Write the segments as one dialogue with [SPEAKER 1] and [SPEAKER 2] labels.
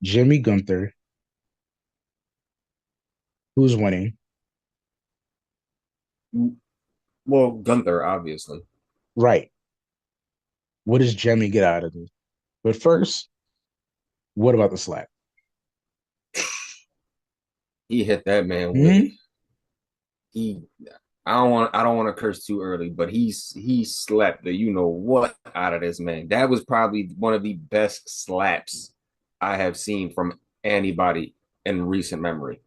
[SPEAKER 1] Jimmy Gunther, who's winning?
[SPEAKER 2] Well, Gunther, obviously.
[SPEAKER 1] Right. What does Jimmy get out of this? But first, what about the slap?
[SPEAKER 2] He hit that man with
[SPEAKER 1] Hmm.
[SPEAKER 2] he I don't want to curse too early, but he slapped the you know what out of this man. That was probably one of the best slaps I have seen from anybody in recent memory.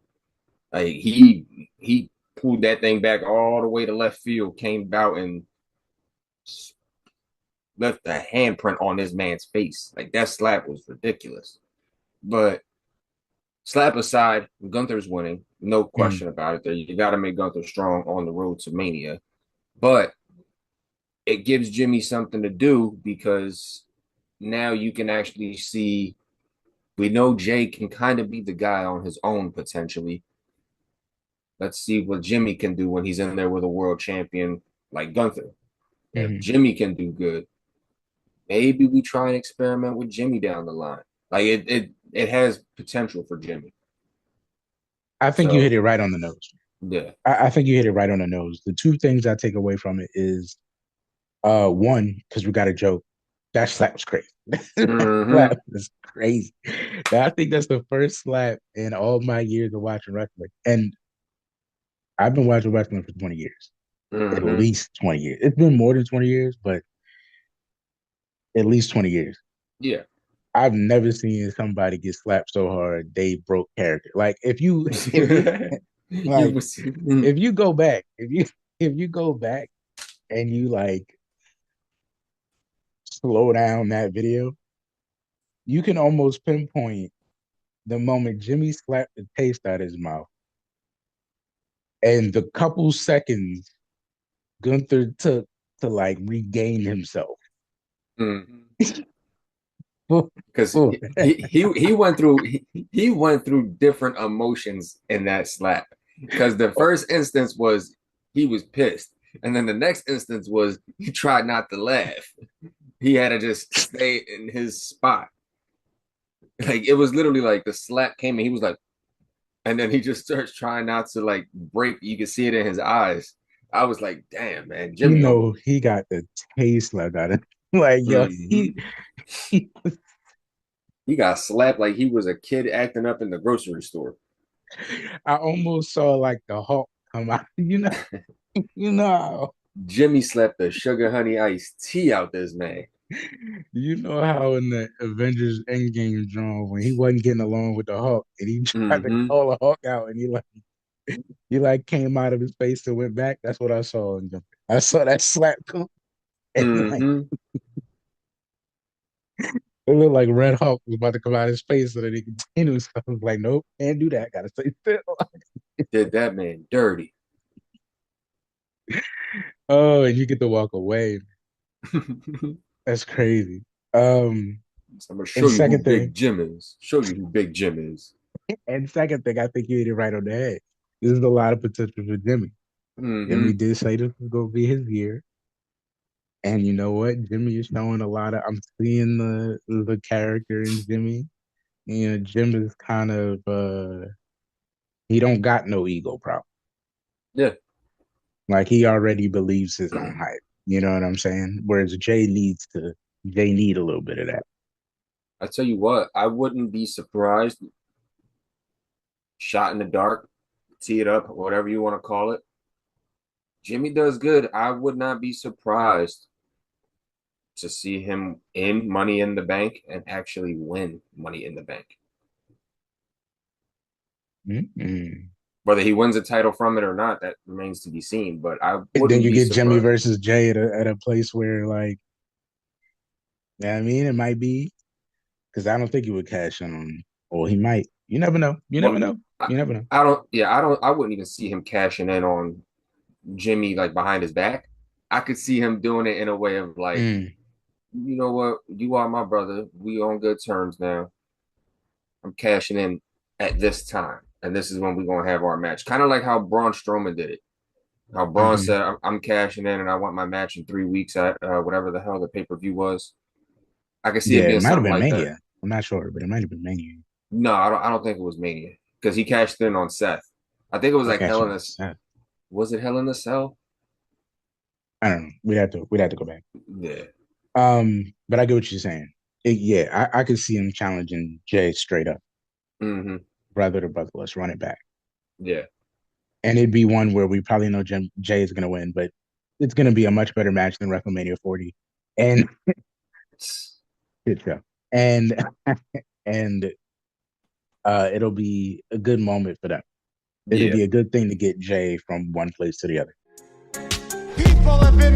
[SPEAKER 2] Like he pulled that thing back all the way to left field, came out and left a handprint on this man's face. Like that slap was ridiculous. But slap aside, Gunther's winning, no
[SPEAKER 1] Hmm.
[SPEAKER 2] question about it. There, you got to make Gunther strong on the road to Mania, but it gives Jimmy something to do because now you can actually see. We know Jay can kind of be the guy on his own potentially. Let's see what Jimmy can do when he's in there with a world champion like Gunther. If
[SPEAKER 1] Hmm.
[SPEAKER 2] Jimmy can do good, maybe we try and experiment with Jimmy down the line. Like it has potential for Jimmy.
[SPEAKER 1] I think you hit
[SPEAKER 2] So
[SPEAKER 1] it right on the nose.
[SPEAKER 2] yeah.
[SPEAKER 1] I think you hit it right on the nose. The two things I take away from it is one, because we got a joke. That slap was crazy. That slap
[SPEAKER 2] Mm-hmm.
[SPEAKER 1] was crazy. I think that's the first slap in all my years of watching wrestling. And I've been watching wrestling for 20 years. At
[SPEAKER 2] Mm-hmm.
[SPEAKER 1] least 20 years. It's been more than 20 years, but at least 20 years.
[SPEAKER 2] Yeah.
[SPEAKER 1] I've never seen somebody get slapped so hard they broke character. Like if you
[SPEAKER 2] You
[SPEAKER 1] like
[SPEAKER 2] was
[SPEAKER 1] if you go back, if you go back and you like slow down that video, you can almost pinpoint the moment Jimmy slapped the taste out of his mouth and the couple seconds Gunther took to like regain himself.
[SPEAKER 2] because he went through different emotions in that slap. Because the first instance was he was pissed, and then the next instance was he tried not to laugh. He had to just stay in his spot. Like it was literally like the slap came and he was like, and then he just starts trying not to like break. You could see it in his eyes. I was like, damn, man,
[SPEAKER 1] You
[SPEAKER 2] Jimmy
[SPEAKER 1] know,
[SPEAKER 2] almost.
[SPEAKER 1] he got the taste like out of like yo, he,
[SPEAKER 2] Mhm.
[SPEAKER 1] he
[SPEAKER 2] He got slapped like he was a kid acting up in the grocery store.
[SPEAKER 1] I almost saw like the Hulk come out. You know,
[SPEAKER 2] Jimmy slapped the sugar honey iced tea out this man.
[SPEAKER 1] you know how in the Avengers Endgame drawing when he wasn't getting along with the Hulk and he tried to
[SPEAKER 2] Mm-hmm.
[SPEAKER 1] call the Hulk out and he like came out of his face and went back. That's what I saw in Jumper. I saw that slap come and like
[SPEAKER 2] Mm-hmm.
[SPEAKER 1] it looked like Red Hulk was about to come out of his face so that he continued. So I was like, nope, can't do that. Gotta stay still.
[SPEAKER 2] Did that man dirty.
[SPEAKER 1] Oh, and you get to walk away.
[SPEAKER 2] I'm
[SPEAKER 1] That's crazy. Um,
[SPEAKER 2] gonna show
[SPEAKER 1] and
[SPEAKER 2] you who
[SPEAKER 1] second thing,
[SPEAKER 2] Big Jim is. Show you who Big Jim is.
[SPEAKER 1] I think you hit it right on the head. This is a lot of potential for Jimmy. Jimmy
[SPEAKER 2] Mm-hmm.
[SPEAKER 1] did say this was gonna be his year. And you know what? Jimmy is showing a lot of I'm seeing the character in Jimmy. You know, Jim is kind of he don't got no ego problem.
[SPEAKER 2] Yeah.
[SPEAKER 1] Like he already believes his own hype. You know what I'm saying? Whereas Jay need a little bit of that.
[SPEAKER 2] I tell you what, I wouldn't be surprised. Shot in the dark, tee it up, whatever you want to call it. Jimmy does good. I would not be surprised to see him in Money in the Bank and actually win Money in the Bank.
[SPEAKER 1] Mm-mm.
[SPEAKER 2] Whether he wins a title from it or not, that remains to be seen. But I
[SPEAKER 1] And then
[SPEAKER 2] wouldn't
[SPEAKER 1] you
[SPEAKER 2] be
[SPEAKER 1] get Jimmy
[SPEAKER 2] surprised.
[SPEAKER 1] versus Jay at a place where like, yeah, I mean, it might be because I don't think he would cash in on. Or he might. You never know. You never
[SPEAKER 2] Well,
[SPEAKER 1] know.
[SPEAKER 2] I,
[SPEAKER 1] You never know.
[SPEAKER 2] I don't. Yeah, I don't. I wouldn't even see him cashing in on Jimmy like behind his back. I could see him doing it in a way of like,
[SPEAKER 1] Mm.
[SPEAKER 2] you know what, you are my brother. We on good terms now. I'm cashing in at this time, and this is when we're gonna have our match. Kind of like how Braun Strowman did it. How Braun
[SPEAKER 1] Hmm.
[SPEAKER 2] said, "I'm cashing in, and I want my match in 3 weeks at whatever the hell the pay per view was." I could see it
[SPEAKER 1] Yeah, it
[SPEAKER 2] being
[SPEAKER 1] might have
[SPEAKER 2] something
[SPEAKER 1] been
[SPEAKER 2] like that.
[SPEAKER 1] Mania. I'm not sure, but it might have been Mania.
[SPEAKER 2] No, I don't think it was Mania because he cashed in on Seth. I think it was
[SPEAKER 1] Oh,
[SPEAKER 2] like
[SPEAKER 1] cash
[SPEAKER 2] Hell
[SPEAKER 1] in
[SPEAKER 2] in a.
[SPEAKER 1] on Seth.
[SPEAKER 2] Was it Hell in a Cell?
[SPEAKER 1] I don't know. We'd have to go back.
[SPEAKER 2] Yeah.
[SPEAKER 1] But I get what you're saying. Yeah, I could see him challenging Jay straight up,
[SPEAKER 2] Hmm.
[SPEAKER 1] brother to brother. Let's run it back.
[SPEAKER 2] Yeah.
[SPEAKER 1] And it'd be one where we probably know Jay is gonna win, but it's gonna be a much better match than WrestleMania 40. And good show. And and it'll be a good moment for them. It'll
[SPEAKER 2] Yeah.
[SPEAKER 1] be a good thing to get Jay from one place to the other.
[SPEAKER 3] People have been